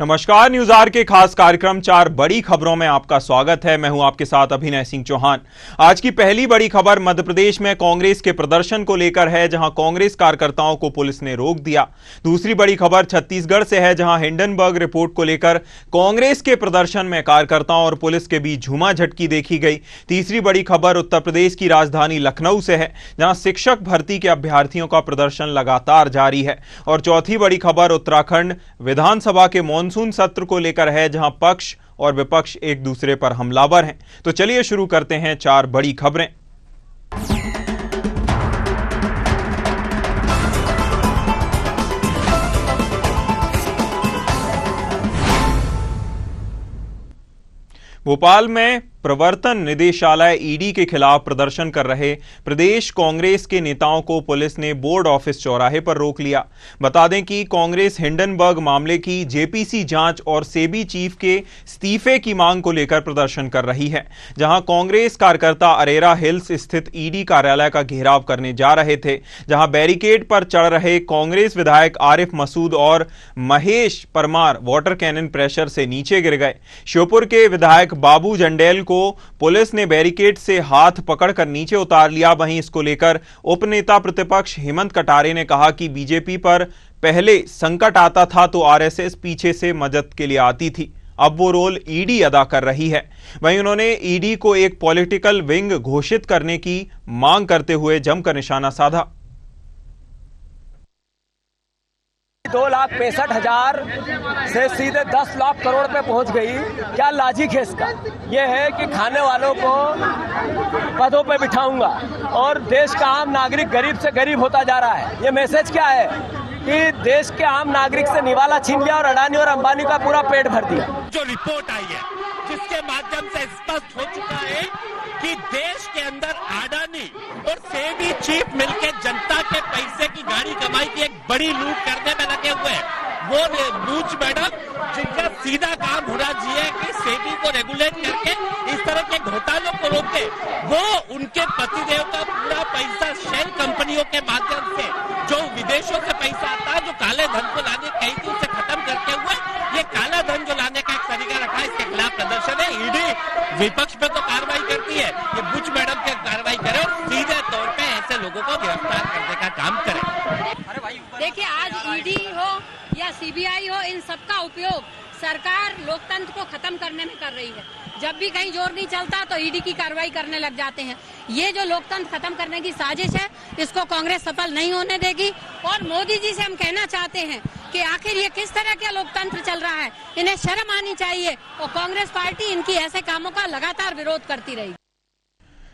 नमस्कार, news are के खास कार्यक्रम चार बड़ी खबरों में आपका स्वागत है। मैं हूं आपके साथ अभिनय सिंह चौहान। आज की पहली बड़ी खबर मध्य प्रदेश में कांग्रेस के प्रदर्शन को लेकर है, जहां कांग्रेस कार्यकर्ताओं को पुलिस ने रोक दिया। दूसरी बड़ी खबर छत्तीसगढ़ से है, जहां हिंडनबर्ग रिपोर्ट को लेकर कांग्रेस के प्रदर्शन में कार्यकर्ताओं और पुलिस के बीच झूमाझटकी देखी गई। तीसरी बड़ी खबर उत्तर प्रदेश की राजधानी लखनऊ से है, जहां शिक्षक भर्ती के अभ्यर्थियों का प्रदर्शन लगातार जारी है। और चौथी बड़ी खबर उत्तराखंड विधानसभा के मानसून सत्र को लेकर है, जहां पक्ष और विपक्ष एक दूसरे पर हमलावर हैं। तो चलिए शुरू करते हैं चार बड़ी खबरें। भोपाल में प्रवर्तन निदेशालय ईडी के खिलाफ प्रदर्शन कर रहे प्रदेश कांग्रेस के नेताओं को पुलिस ने बोर्ड ऑफिस चौराहे पर रोक लिया। बता दें कि कांग्रेस हिंडनबर्ग मामले की जेपीसी जांच और सेबी चीफ के इस्तीफे की मांग को लेकर प्रदर्शन कर रही है, जहां कांग्रेस कार्यकर्ता अरेरा हिल्स स्थित ईडी कार्यालय का घेराव करने जा रहे थे, जहां बैरिकेड पर चढ़ रहे कांग्रेस विधायक आरिफ मसूद और Mahesh Parmar water cannon pressure से नीचे गिर गए। श्योपुर के विधायक बाबू जंडेल को पुलिस ने बैरिकेड से हाथ पकड़कर नीचे उतार लिया। वहीं इसको लेकर उपनेता प्रतिपक्ष हेमंत कटारे ने कहा कि बीजेपी पर पहले संकट आता था तो आरएसएस पीछे से मदद के लिए आती थी, अब वो रोल ईडी अदा कर रही है। वहीं उन्होंने ईडी को एक पॉलिटिकल विंग घोषित करने की मांग करते हुए जमकर निशाना साधा। 2,65,000 से सीधे 10 लाख करोड़ पे पहुंच गई। क्या लॉजिक है इसका? ये है कि खाने वालों को पदों पे बिठाऊंगा और देश का आम नागरिक गरीब से गरीब होता जा रहा है। ये मैसेज क्या है कि देश के आम नागरिक से निवाला छीन लिया और अडानी और अंबानी का पूरा पेट भर दिया। जो रिपोर्ट आई है जिसके माध्यम से स्पष्ट हो चुका है कि देश के अंदर अडानी और सेबी चीफ मिलकर जनता के पैसे की गाड़ी कमाई की एक बड़ी लूट करने में लगे हुए हैं। वो बूच मैडम जिनका सीधा काम होना चाहिए कि सेबी को रेगुलेट करके इस तरह के घोटालों को रोके, वो उनके पतिदेव का पूरा पैसा शेल कंपनियों के माध्यम से जो विदेशों से पैसा आता है, जो काले धन को लाने कहीं थी, उसे खत्म करते हुए ये काला धन जो लाने का एक तरीका रखा है, इसके खिलाफ प्रदर्शन है। ईडी विपक्ष पे तो कार्रवाई करती है, ये बुच मैडम की कार्रवाई करे और सीधे तौर पे ऐसे लोगों को गिरफ्तार करने का काम करे। देखिए, आज ईडी हो या सीबीआई हो, इन सबका उपयोग सरकार लोकतंत्र को खत्म करने में कर रही है। जब भी कहीं जोर नहीं चलता तो ईडी की कार्रवाई करने लग जाते हैं। ये जो लोकतंत्र खत्म करने की साजिश है, इसको कांग्रेस सफल नहीं होने देगी। और मोदी जी से हम कहना चाहते हैं कि आखिर ये किस तरह का लोकतंत्र चल रहा है, इन्हें शर्म आनी चाहिए। और कांग्रेस पार्टी इनकी ऐसे कामों का लगातार विरोध करती रही।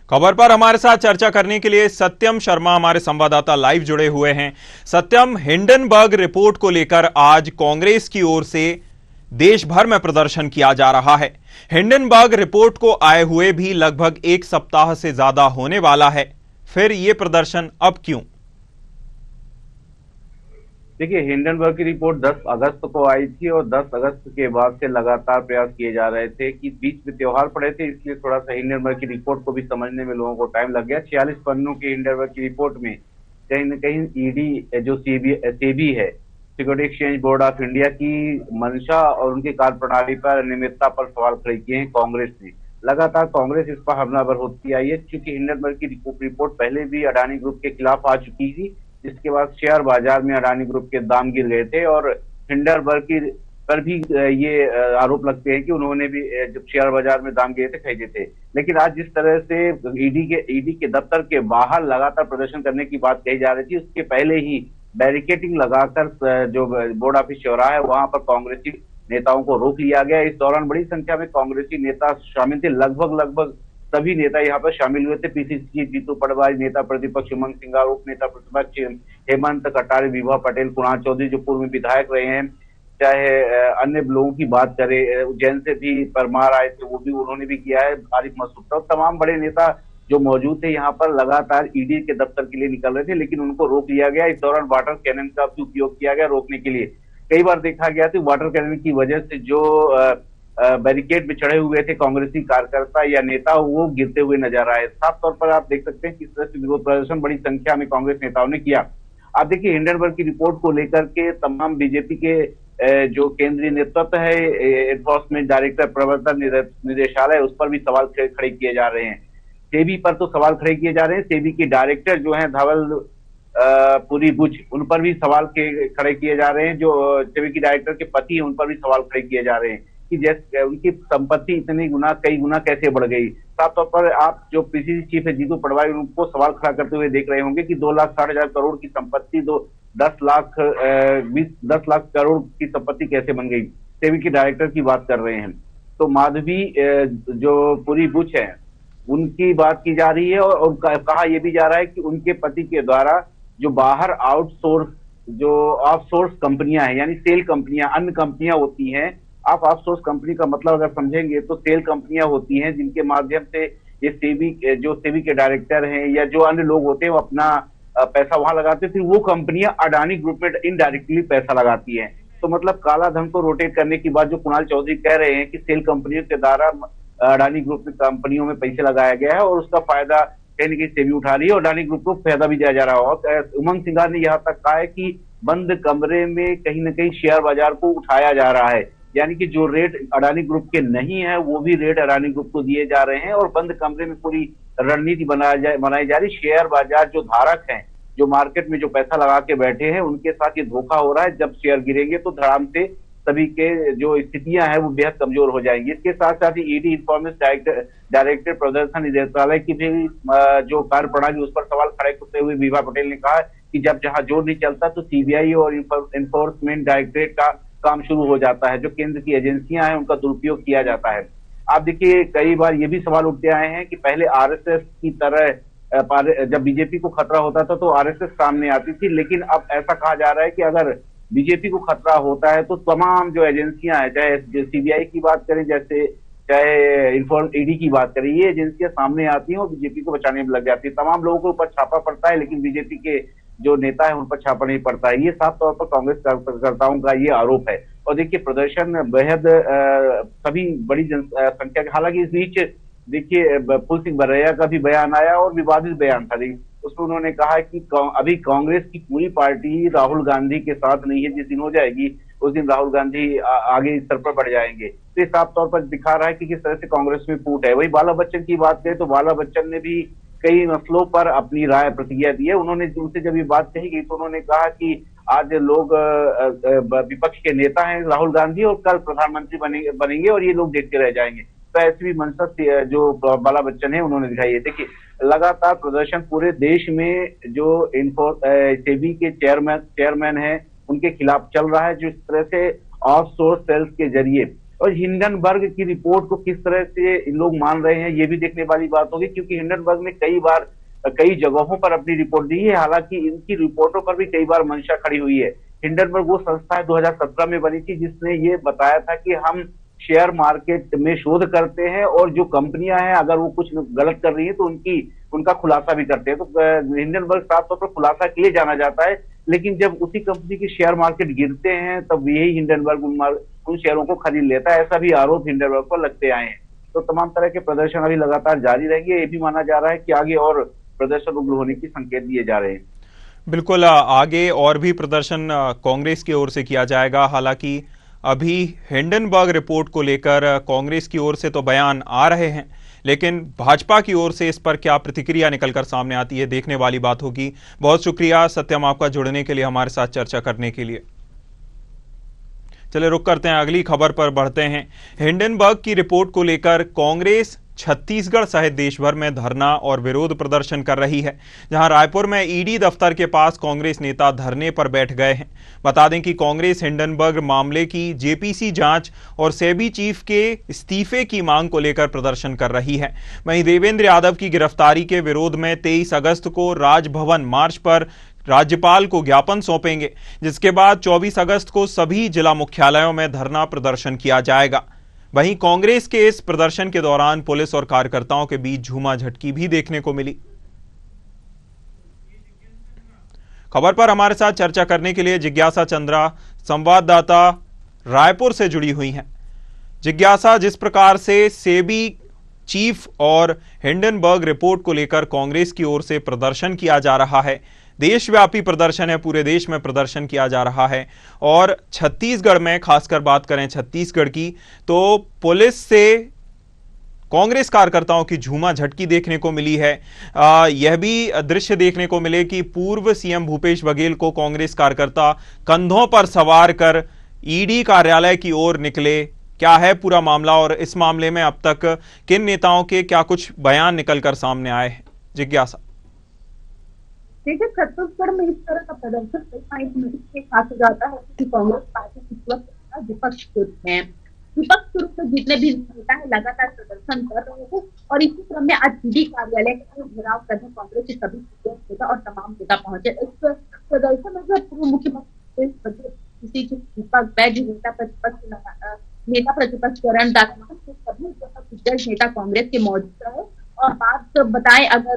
खबर पर हमारे साथ चर्चा करने के लिए सत्यम शर्मा हमारे संवाददाता लाइव जुड़े हुए हैं। सत्यम, हिंडनबर्ग रिपोर्ट को लेकर आज कांग्रेस की ओर से देश भर में प्रदर्शन किया जा रहा है। हिंडनबर्ग रिपोर्ट को आए हुए भी लगभग एक सप्ताह से ज्यादा होने वाला है, फिर यह प्रदर्शन अब क्यों? देखिए, हिंडनबर्ग की रिपोर्ट 10 अगस्त को आई थी और 10 अगस्त के बाद से लगातार प्रयास किए जा रहे थे कि बीच में त्योहार पड़े थे, इसलिए थोड़ा सा हिंडनबर्ग की रिपोर्ट को भी समझने में लोगों को टाइम लग गया। 46 पन्नों की हिंडनबर्ग की रिपोर्ट में कहीं न कहीं ईडी जो सेबी है, security exchange board of India की मंशा और उनकी कार्यप्रणाली पर अनियमितता पर सवाल खड़े किए हैं कांग्रेस ने। लगातार कांग्रेस इस पर हमलावर होती आई है, क्योंकि हिंडनबर्ग की रिपोर्ट पहले भी अडानी ग्रुप के खिलाफ आ चुकी थी, जिसके बाद शेयर बाजार में अडानी ग्रुप के दाम गिर गए थे। और हिंडनबर्ग की पर भी ये आरोप लगते हैं कि उन्होंने भी जब शेयर बाजार में दाम गिरे थे खरीदे थे। लेकिन आज जिस तरह से ईडी के दफ्तर के बाहर लगातार प्रदर्शन करने की बात कही जा रही थी, उसके पहले ही बैरिकेडिंग लगाकर जो बोर्ड ऑफिस चौराहा है वहां पर कांग्रेसी नेताओं को रोक लिया गया। इस दौरान बड़ी संख्या में कांग्रेसी नेता शामिल थे, लगभग सभी नेता यहाँ पर शामिल हुए थे। पीसीसी जीतू पटवारी, नेता प्रतिपक्ष उमंग सिंघार, उप नेता प्रतिपक्ष हेमंत कटारे, विभा पटेल, कुणाल चौधरी जो पूर्व में विधायक रहे हैं, चाहे अन्य लोगों की बात करें, उज्जैन से भी परमार आए थे, वो भी उन्होंने भी किया है, आरिफ मसूद, तो तमाम बड़े नेता जो मौजूद थे यहाँ पर लगातार ईडी के दफ्तर के लिए निकल रहे थे, लेकिन उनको रोक लिया गया। इस दौरान वाटर कैनन का भी उपयोग किया गया रोकने के लिए। कई बार देखा गया था वाटर कैनन की वजह से जो बैरिकेड में चढ़े हुए थे कांग्रेसी कार्यकर्ता या नेता, वो गिरते हुए नजर आए। साफ तौर पर आप देख सकते हैं किस तरह से विरोध प्रदर्शन बड़ी संख्या में कांग्रेस नेताओं ने किया। आप देखिए हिंडनबर्ग की रिपोर्ट को लेकर के तमाम बीजेपी के जो केंद्रीय नेतृत्व है, एनफोर्समेंट डायरेक्टर, प्रवर्तन निदेशालय, उस पर भी सवाल खड़े किए जा रहे हैं। सेबी पर तो सवाल खड़े किए जा रहे हैं, सेबी के डायरेक्टर जो हैं धवल पुरी बुच, उन पर भी सवाल खड़े किए जा रहे हैं। जो सेबी की डायरेक्टर के पति हैं उन पर भी सवाल खड़े किए जा रहे हैं कि जैसे उनकी संपत्ति कई गुना कैसे बढ़ गई। साफ तौर पर आप जो पीसीसी चीफ है जीतू पटवारी, उनको सवाल खड़ा करते हुए देख रहे होंगे कि 2,60,000 करोड़ की संपत्ति 10 लाख करोड़ की संपत्ति कैसे बन गई। सेबी की डायरेक्टर की बात कर रहे हैं। तो माधवी जो पुरी बुच है उनकी बात की जा रही है और कहा यह भी जा रहा है कि उनके पति के द्वारा जो बाहर ऑफसोर्स कंपनियां हैं, यानी सेल कंपनियां, अन्य कंपनियां होती हैं। आप ऑफसोर्स कंपनी का मतलब अगर समझेंगे तो सेल कंपनियां होती हैं जिनके माध्यम से ये सेबी के डायरेक्टर हैं या जो अन्य लोग होते हैं वो अपना पैसा वहां लगाते थे। वो कंपनियां अडानी ग्रुप में इनडायरेक्टली पैसा लगाती हैं। तो मतलब काला धन को रोटेट करने की बात जो कुणाल चौधरी कह रहे हैं कि सेल कंपनियों के द्वारा अडानी ग्रुप की कंपनियों में पैसे लगाया गया है और उसका फायदा कहीं न कहीं सेबी उठा रही है और अडानी ग्रुप को फायदा भी दिया जा रहा है। और उमंग सिंघार ने यहाँ तक कहा है कि बंद कमरे में कहीं न कहीं शेयर बाजार को उठाया जा रहा है, यानी कि जो रेट अडानी ग्रुप के नहीं है वो भी रेट अडानी ग्रुप को दिए जा रहे हैं और बंद कमरे में पूरी रणनीति बनाई जा रही। शेयर बाजार जो धारक हैं, जो मार्केट में जो पैसा लगा के बैठे हैं, उनके साथ ये धोखा हो रहा है। जब शेयर गिरेंगे तो धड़ाम से सभी के जो स्थितियां हैं वो बेहद कमजोर हो जाएंगी। इसके साथ साथ ही ईडी इन्फॉर्मेशन डायरेक्टर प्रदर्शन निदेशालय की भी जो कार्यप्रणाली, उस पर सवाल खड़े करते हुए विभा पटेल ने कहा कि जब जहां जोर नहीं चलता तो सीबीआई और इन्फोर्समेंट डायरेक्टरेट का काम शुरू हो जाता है। जो केंद्र की एजेंसियां हैं उनका दुरुपयोग किया जाता है। आप देखिए कई बार ये भी सवाल उठते आए हैं कि पहले आरएसएस की तरह जब बीजेपी को खतरा होता था तो आरएसएस सामने आती थी, लेकिन अब ऐसा कहा जा रहा है कि अगर बीजेपी को खतरा होता है तो तमाम जो एजेंसियां हैं, चाहे सीबीआई की बात करें, चाहे ईडी की बात करें, ये एजेंसियां सामने आती हैं और बीजेपी को बचाने में लग जाती है। तमाम लोगों के ऊपर छापा पड़ता है लेकिन बीजेपी के जो नेता है उन पर छापा नहीं पड़ता है। ये साफ तौर पर कांग्रेस कार्यकर्ताओं का ये आरोप है। और देखिए प्रदर्शन बेहद सभी बड़ी संख्या के, हालांकि इस बीच देखिए फूल सिंह बरैया का भी बयान आया और विवादित बयान था। उसमें उन्होंने कहा कि अभी कांग्रेस की पूरी पार्टी राहुल गांधी के साथ नहीं है, जिस दिन हो जाएगी उस दिन राहुल गांधी आगे इस स्तर पर बढ़ जाएंगे। तो ये साफ तौर पर दिखा रहा है कि किस तरह से कांग्रेस में फूट है। वही बाला बच्चन की बात करें तो बाला बच्चन ने भी कई मसलों पर अपनी राय प्रतिक्रिया दी है। उनसे जब ये बात कही गई तो उन्होंने कहा कि आज लोग विपक्ष के नेता हैं राहुल गांधी और कल प्रधानमंत्री बनेंगे और ये लोग देखते रह जाएंगे। तो ऐसी भी मंशा जो बाला बच्चन है उन्होंने दिखाई है। देखिए लगातार प्रदर्शन पूरे देश में जो सेबी के चेयरमैन है उनके खिलाफ चल रहा है, जो इस तरह से ऑफशोर सेल्स के जरिए। और हिंडनबर्ग की रिपोर्ट को किस तरह से लोग मान रहे हैं ये भी देखने वाली बात होगी, क्योंकि हिंडनबर्ग ने कई जगहों पर अपनी रिपोर्ट दी है। हालांकि इनकी रिपोर्टों पर भी कई बार मंशा खड़ी हुई है। हिंडनबर्ग वो संस्था 2017 में बनी थी जिसने ये बताया था कि हम शेयर मार्केट में शोध करते हैं और जो कंपनियां हैं अगर वो कुछ गलत कर रही है तो उनका खुलासा भी करते हैं। तो हिंडनबर्ग साफ तौर पर खुलासा के लिए जाना जाता है, लेकिन जब उसी कंपनी के शेयर मार्केट गिरते हैं तब यही हिंडनबर्ग उन शेयरों को खरीद लेता है। ऐसा भी आरोप हिंडनबर्ग पर लगते आए हैं। तो तमाम तरह के प्रदर्शन अभी लगातार जारी रहेंगे। ये भी माना जा रहा है कि आगे और प्रदर्शन उग्र होने की संकेत दिए जा रहे हैं। बिल्कुल, आगे और भी प्रदर्शन कांग्रेस की ओर से किया जाएगा। हालांकि अभी हिंडनबर्ग रिपोर्ट को लेकर कांग्रेस की ओर से तो बयान आ रहे हैं, लेकिन भाजपा की ओर से इस पर क्या प्रतिक्रिया निकलकर सामने आती है देखने वाली बात होगी। बहुत शुक्रिया सत्यम आपका जुड़ने के लिए, हमारे साथ चर्चा करने के लिए। चलिए रुक करते हैं, अगली खबर पर बढ़ते हैं। हिंडनबर्ग की रिपोर्ट को लेकर कांग्रेस छत्तीसगढ़ सहित देश भर में धरना और विरोध प्रदर्शन कर रही है। जहां रायपुर में ईडी दफ्तर के पास कांग्रेस नेता धरने पर बैठ गए हैं। बता दें कि कांग्रेस हिंडनबर्ग मामले की जेपीसी जांच और सेबी चीफ के इस्तीफे की मांग को लेकर प्रदर्शन कर रही है। वहीं देवेंद्र यादव की गिरफ्तारी के विरोध में 23 अगस्त को राजभवन मार्च पर राज्यपाल को ज्ञापन सौंपेंगे, जिसके बाद 24 अगस्त को सभी जिला मुख्यालयों में धरना प्रदर्शन किया जाएगा। वहीं कांग्रेस के इस प्रदर्शन के दौरान पुलिस और कार्यकर्ताओं के बीच झूमाझटकी भी देखने को मिली। खबर पर हमारे साथ चर्चा करने के लिए जिज्ञासा चंद्रा संवाददाता रायपुर से जुड़ी हुई हैं। जिज्ञासा, जिस प्रकार से सेबी चीफ और हिंडनबर्ग रिपोर्ट को लेकर कांग्रेस की ओर से प्रदर्शन किया जा रहा है, देशव्यापी प्रदर्शन है, पूरे देश में प्रदर्शन किया जा रहा है। और छत्तीसगढ़ में खासकर बात करें छत्तीसगढ़ की, तो पुलिस से कांग्रेस कार्यकर्ताओं की झूमा झटकी देखने को मिली है। यह भी दृश्य देखने को मिले कि पूर्व सीएम भूपेश बघेल को कांग्रेस कार्यकर्ता कंधों पर सवार कर ईडी कार्यालय की ओर निकले। क्या है पूरा मामला और इस मामले में अब तक किन नेताओं के क्या कुछ बयान निकलकर सामने आए हैं? जिज्ञासा। देखिए, छत्तीसगढ़ में इस तरह का प्रदर्शन कई पॉइंट में इसके साथ हो जाता है कि कांग्रेस पार्टी इस वक्त विपक्ष के रूप में जितने भी नेता है लगातार प्रदर्शन कर रहे हैं और इसी क्रम में आज ईडी कार्यालय का घेराव करने कांग्रेस के सभी नेता और तमाम नेता पहुंचे। इस प्रदर्शन में जो पूर्व मुख्यमंत्री दीपक बैज, नेता प्रतिपक्ष चरण दास सभी दिग्गज नेता कांग्रेस के मौजूद रहे। और बात बताएं अगर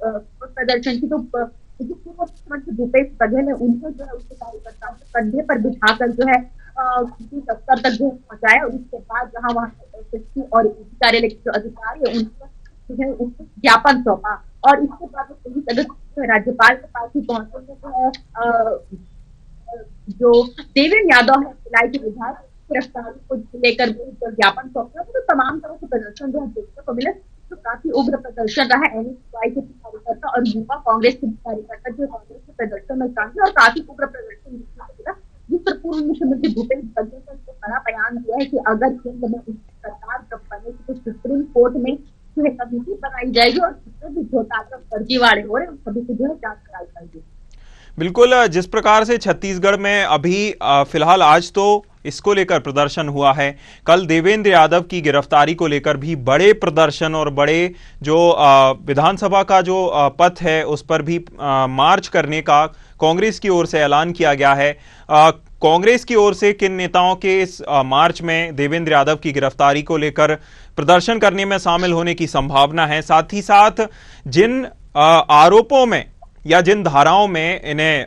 प्रदर्शन की, तो पूर्व मुख्यमंत्री भूपेश बघेल है, उनको जो है उसके कार्यकर्ताओं के कंधे पर बिठाकर जो है दफ्तर तक पहुंचाया और उसके बाद जहां वहां एसएसपी और कार्यालय के जो अधिकारी है उनको ज्ञापन सौंपा और इसके बाद पुलिस अगर राज्यपाल के पास ही पहुंचे जो जो देवेंद्र यादव है भिलाई के विधायक, गिरफ्तारी को लेकर ज्ञापन सौंपा। तो तमाम तरह के प्रदर्शन जो है देखने को मिले, तो काफी उग्र प्रदर्शन रहा। एनएसयूआई के कार्यकर्ता और युवा कांग्रेस के कार्यकर्ता जो कांग्रेस के प्रदर्शन में शामिल और काफी उग्र प्रदर्शन देखने को मिला, जिस पर पूर्व मुख्यमंत्री भूपेश बघेल ने बड़ा बयान दिया है कि अगर केंद्र में उनकी सरकार जब बने तो सुप्रीम कोर्ट में जो है कमेटी बनाई जाएगी और जितने भी घोटाले और फर्जीवाड़े हो रहे हैं उन सभी की जो है जांच कराई जाएगी। बिल्कुल, जिस प्रकार से छत्तीसगढ़ में अभी फिलहाल आज तो इसको लेकर प्रदर्शन हुआ है, कल देवेंद्र यादव की गिरफ्तारी को लेकर भी बड़े प्रदर्शन और बड़े जो विधानसभा का जो पथ है उस पर भी मार्च करने का कांग्रेस की ओर से ऐलान किया गया है। कांग्रेस की ओर से किन नेताओं के इस मार्च में देवेंद्र यादव की गिरफ्तारी को लेकर प्रदर्शन करने में शामिल होने की संभावना है, साथ ही साथ जिन आरोपों में या जिन धाराओं में इन्हें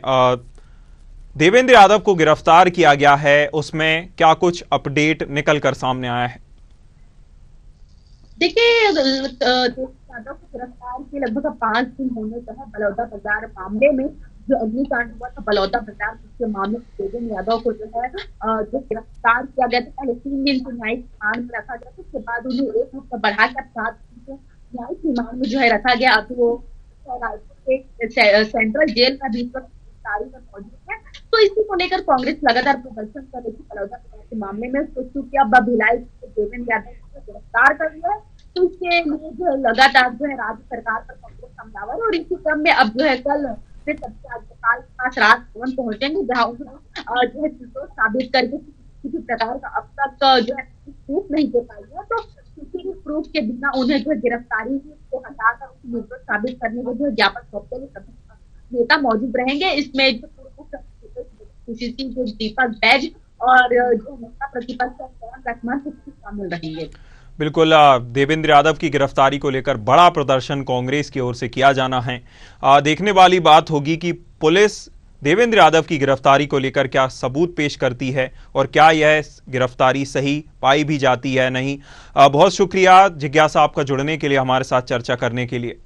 देवेंद्र यादव को गिरफ्तार किया गया है उसमें क्या कुछ अपडेट निकल कर सामने आया है? देखिए, यादव को गिरफ्तार के लगभग 5 दिन होने का है। बलौदा बाजार मामले में जो अग्निकांड हुआ था बलौदा बाजार के मामले में देवेंद्र यादव को जो है जो गिरफ्तार किया गया था, पहले 3 दिन को न्यायिक रिमांड में रखा गया था, उसके बाद उन्हें 1 हफ्ता बढ़ाकर 7 दिन को न्यायिक रिमांड में जो है रखा गया। अब वो रायपुर के सेंट्रल जेल का भी गिरफ्तारी में मौजूद है। तो इसी को लेकर कांग्रेस लगातार प्रदर्शन कर रही थी बलौदा के मामले में। तो चूंकि अब भिलाई देवेंद्र यादव को गिरफ्तार कर लिया है तो इसके लिए जो लगातार जो है राज्य सरकार पर कांग्रेस हमलावर और इसी क्रम में अब जो है कल फिर राज्यपाल के पास राजभवन पहुंचेंगे, जहाँ उन्होंने जो है साबित करके किसी प्रकार का अब तक जो है प्रूफ नहीं दे पाई है, तो किसी भी प्रूफ के बिना उन्हें जो है गिरफ्तारी को हटाकर उसकी निर्दोष साबित करने के जो ज्ञापन सौंपते हुए सभी नेता मौजूद रहेंगे। इसमें जो जो दीपक बैज और जो नेता प्रतिपक्ष शामिल रहेंगे। बिल्कुल, देवेंद्र यादव की गिरफ्तारी को लेकर बड़ा प्रदर्शन कांग्रेस की ओर से किया जाना है। देखने वाली बात होगी कि पुलिस देवेंद्र यादव की गिरफ्तारी को लेकर क्या सबूत पेश करती है और क्या यह गिरफ्तारी सही पाई भी जाती है नहीं। बहुत शुक्रिया जिज्ञासा आपका जुड़ने के लिए, हमारे साथ चर्चा करने के लिए।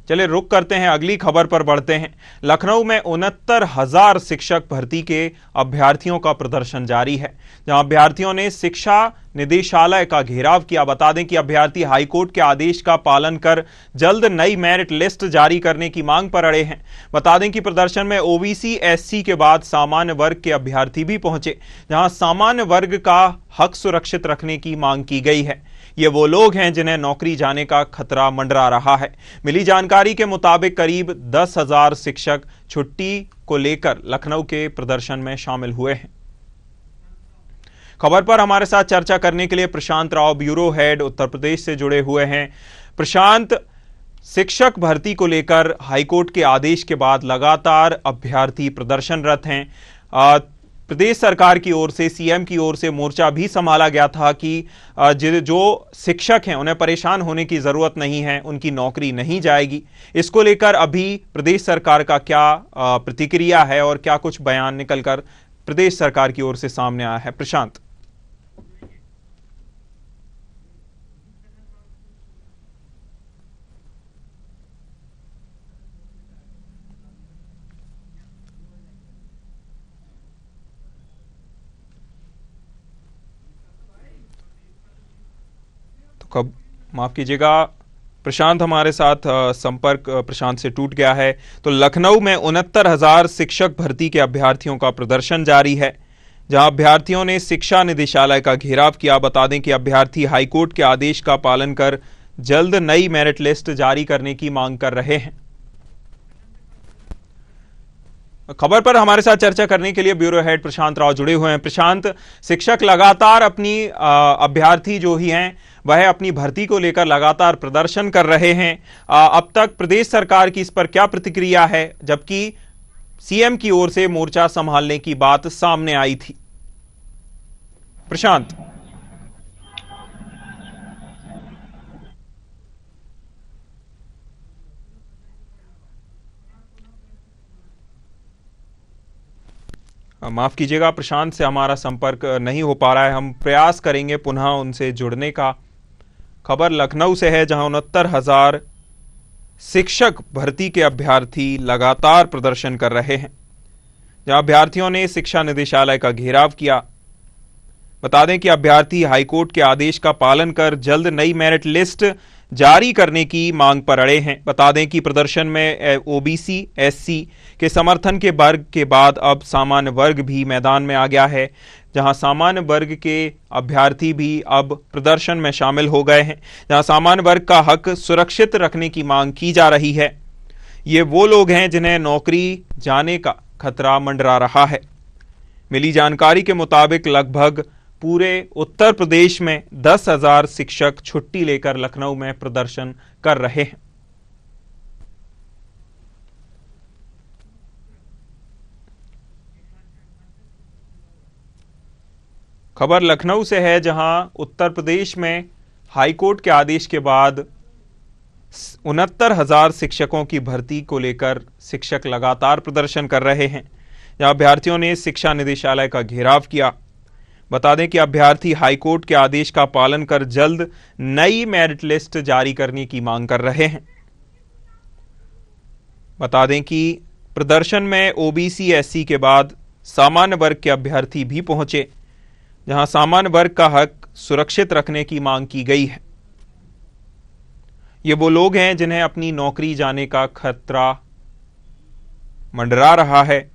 चलिए रुक करते हैं, अगली खबर पर बढ़ते हैं। लखनऊ में 69,000 शिक्षक भर्ती के अभ्यर्थियों का प्रदर्शन जारी है, जहां अभ्यर्थियों ने शिक्षा निदेशालय का घेराव किया। बता दें कि अभ्यर्थी हाईकोर्ट के आदेश का पालन कर जल्द नई मेरिट लिस्ट जारी करने की मांग पर अड़े हैं। बता दें कि प्रदर्शन में ओबीसी एससी के बाद सामान्य वर्ग के अभ्यर्थी भी पहुंचे, जहां सामान्य वर्ग का हक सुरक्षित रखने की मांग की गई है। ये वो लोग हैं जिन्हें नौकरी जाने का खतरा मंडरा रहा है। मिली जानकारी के मुताबिक करीब 10,000 शिक्षक छुट्टी को लेकर लखनऊ के प्रदर्शन में शामिल हुए हैं। खबर पर हमारे साथ चर्चा करने के लिए प्रशांत राव, ब्यूरो हेड उत्तर प्रदेश से जुड़े हुए हैं। प्रशांत, शिक्षक भर्ती को लेकर हाईकोर्ट के आदेश के बाद लगातार अभ्यर्थी प्रदर्शनरत हैं। प्रदेश सरकार की ओर से, सीएम की ओर से मोर्चा भी संभाला गया था कि जो शिक्षक हैं उन्हें परेशान होने की जरूरत नहीं है, उनकी नौकरी नहीं जाएगी। इसको लेकर अभी प्रदेश सरकार का क्या प्रतिक्रिया है और क्या कुछ बयान निकलकर प्रदेश सरकार की ओर से सामने आया है? प्रशांत। कब माफ कीजिएगा, प्रशांत हमारे साथ संपर्क प्रशांत से टूट गया है। तो लखनऊ में 69,000 शिक्षक भर्ती के अभ्यर्थियों का प्रदर्शन जारी है, जहां अभ्यर्थियों ने शिक्षा निदेशालय का घेराव किया। बता दें कि अभ्यर्थी हाईकोर्ट के आदेश का पालन कर जल्द नई मेरिट लिस्ट जारी करने की मांग कर रहे हैं। खबर पर हमारे साथ चर्चा करने के लिए ब्यूरो हेड प्रशांत राव जुड़े हुए हैं। प्रशांत, शिक्षक लगातार अपनी अभ्यर्थी जो ही हैं वह अपनी भर्ती को लेकर लगातार प्रदर्शन कर रहे हैं। अब तक प्रदेश सरकार की इस पर क्या प्रतिक्रिया है, जबकि सीएम की ओर से मोर्चा संभालने की बात सामने आई थी? प्रशांत। माफ कीजिएगा, प्रशांत से हमारा संपर्क नहीं हो पा रहा है। हम प्रयास करेंगे पुनः उनसे जुड़ने का। खबर लखनऊ से है, जहां 69,000 शिक्षक भर्ती के अभ्यर्थी लगातार प्रदर्शन कर रहे हैं, जहां अभ्यर्थियों ने शिक्षा निदेशालय का घेराव किया। बता दें कि अभ्यर्थी हाईकोर्ट के आदेश का पालन कर जल्द नई मेरिट लिस्ट जारी करने की मांग पर अड़े हैं। बता दें कि प्रदर्शन में ओबीसी एससी के समर्थन के वर्ग के बाद अब सामान्य वर्ग भी मैदान में आ गया है, जहां सामान्य वर्ग के अभ्यर्थी भी अब प्रदर्शन में शामिल हो गए हैं, जहां सामान्य वर्ग का हक सुरक्षित रखने की मांग की जा रही है। ये वो लोग हैं जिन्हें नौकरी जाने का खतरा मंडरा रहा है। मिली जानकारी के मुताबिक लगभग पूरे उत्तर प्रदेश में 10,000 शिक्षक छुट्टी लेकर लखनऊ में प्रदर्शन कर रहे हैं। खबर लखनऊ से है, जहां उत्तर प्रदेश में हाईकोर्ट के आदेश के बाद 69,000 शिक्षकों की भर्ती को लेकर शिक्षक लगातार प्रदर्शन कर रहे हैं, जहां अभ्यर्थियों ने शिक्षा निदेशालय का घेराव किया। बता दें कि अभ्यर्थी हाईकोर्ट के आदेश का पालन कर जल्द नई मेरिट लिस्ट जारी करने की मांग कर रहे हैं। बता दें कि प्रदर्शन में ओबीसी एससी के बाद सामान्य वर्ग के अभ्यर्थी भी पहुंचे, जहां सामान्य वर्ग का हक सुरक्षित रखने की मांग की गई है। ये वो लोग हैं जिन्हें अपनी नौकरी जाने का खतरा मंडरा रहा है।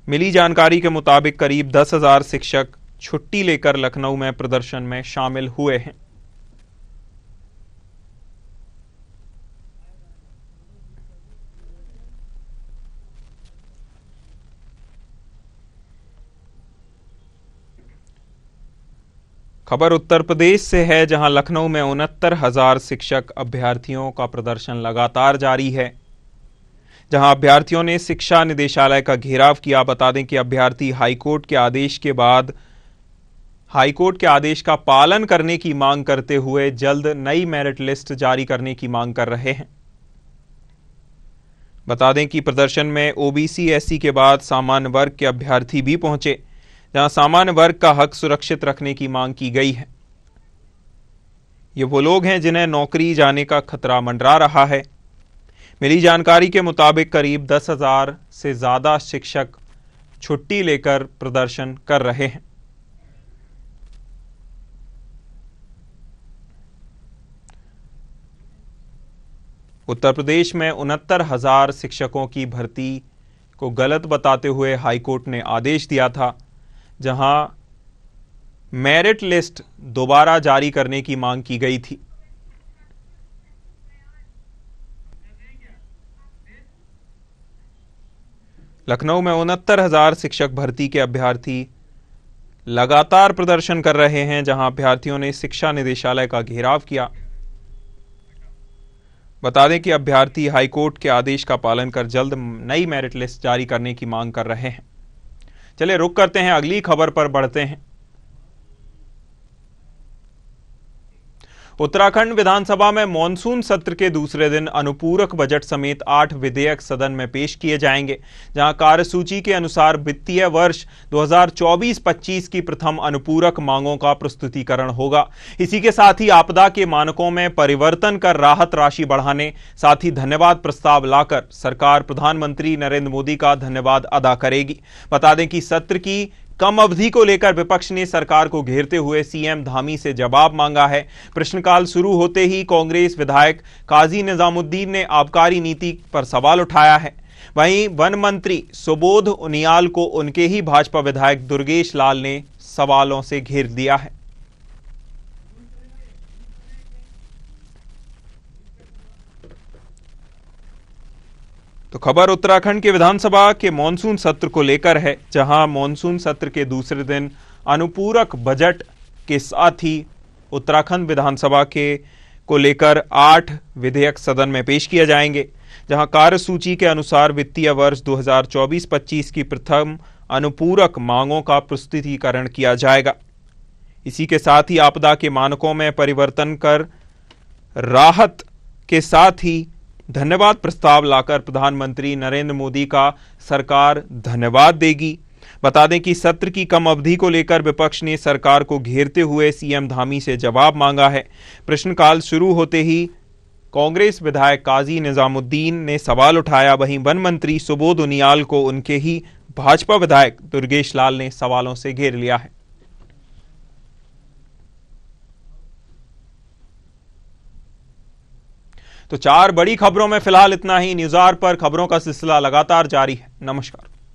मिली जानकारी के मुताबिक करीब 10,000 शिक्षक छुट्टी लेकर लखनऊ में प्रदर्शन में शामिल हुए हैं। खबर उत्तर प्रदेश से है, जहां लखनऊ में 69,000 शिक्षक अभ्यर्थियों का प्रदर्शन लगातार जारी है, जहां अभ्यर्थियों ने शिक्षा निदेशालय का घेराव किया। बता दें कि अभ्यर्थी हाईकोर्ट के आदेश के बाद हाईकोर्ट के आदेश का पालन करने की मांग करते हुए जल्द नई मेरिट लिस्ट जारी करने की मांग कर रहे हैं। बता दें कि प्रदर्शन में ओबीसी एससी के बाद सामान्य वर्ग के अभ्यर्थी भी पहुंचे, जहां सामान्य वर्ग का हक सुरक्षित रखने की मांग की गई है। ये वो लोग हैं जिन्हें नौकरी जाने का खतरा मंडरा रहा है। मिली जानकारी के मुताबिक करीब 10,000 से ज्यादा शिक्षक छुट्टी लेकर प्रदर्शन कर रहे हैं। उत्तर प्रदेश में 69,000 शिक्षकों की भर्ती को गलत बताते हुए हाईकोर्ट ने आदेश दिया था, जहां मेरिट लिस्ट दोबारा जारी करने की मांग की गई थी। लखनऊ में 69,000 शिक्षक भर्ती के अभ्यर्थी लगातार प्रदर्शन कर रहे हैं, जहां अभ्यर्थियों ने शिक्षा निदेशालय का घेराव किया। बता दें कि अभ्यर्थी हाईकोर्ट के आदेश का पालन कर जल्द नई मेरिट लिस्ट जारी करने की मांग कर रहे हैं। चलिए रुक करते हैं, अगली खबर पर बढ़ते हैं। उत्तराखंड विधानसभा में मॉनसून सत्र के दूसरे दिन अनुपूरक बजट समेत 8 विधेयक सदन में पेश किए जाएंगे, जहां कार्यसूची के अनुसार वित्तीय वर्ष 2024-25 की प्रथम अनुपूरक मांगों का प्रस्तुतिकरण होगा। इसी के साथ ही आपदा के मानकों में परिवर्तन कर राहत राशि बढ़ाने, साथ ही धन्यवाद प्रस्ताव लाकर सरकार प्रधानमंत्री नरेंद्र मोदी का धन्यवाद अदा करेगी। बता दें कि सत्र की कम अवधि को लेकर विपक्ष ने सरकार को घेरते हुए सीएम धामी से जवाब मांगा है। प्रश्नकाल शुरू होते ही कांग्रेस विधायक काजी निजामुद्दीन ने आबकारी नीति पर सवाल उठाया है। वहीं वन मंत्री सुबोध उनियाल को उनके ही भाजपा विधायक दुर्गेश लाल ने सवालों से घेर दिया है। तो खबर उत्तराखंड के विधानसभा के मॉनसून सत्र को लेकर है, जहां मॉनसून सत्र के दूसरे दिन अनुपूरक बजट के साथ ही उत्तराखंड विधानसभा के को लेकर 8 विधेयक सदन में पेश किए जाएंगे, जहां कार्यसूची के अनुसार वित्तीय वर्ष 2024-25 की प्रथम अनुपूरक मांगों का प्रस्तुतिकरण किया जाएगा। इसी के साथ ही आपदा के मानकों में परिवर्तन कर राहत के साथ ही धन्यवाद प्रस्ताव लाकर प्रधानमंत्री नरेंद्र मोदी का सरकार धन्यवाद देगी। बता दें कि सत्र की कम अवधि को लेकर विपक्ष ने सरकार को घेरते हुए सीएम धामी से जवाब मांगा है। प्रश्नकाल शुरू होते ही कांग्रेस विधायक काजी निजामुद्दीन ने सवाल उठाया। वहीं वन मंत्री सुबोध उनियाल को उनके ही भाजपा विधायक दुर्गेश लाल ने सवालों से घेर लिया है। तो 4 बड़ी खबरों में फिलहाल इतना ही। न्यूज़ आवर पर खबरों का सिलसिला लगातार जारी है। नमस्कार।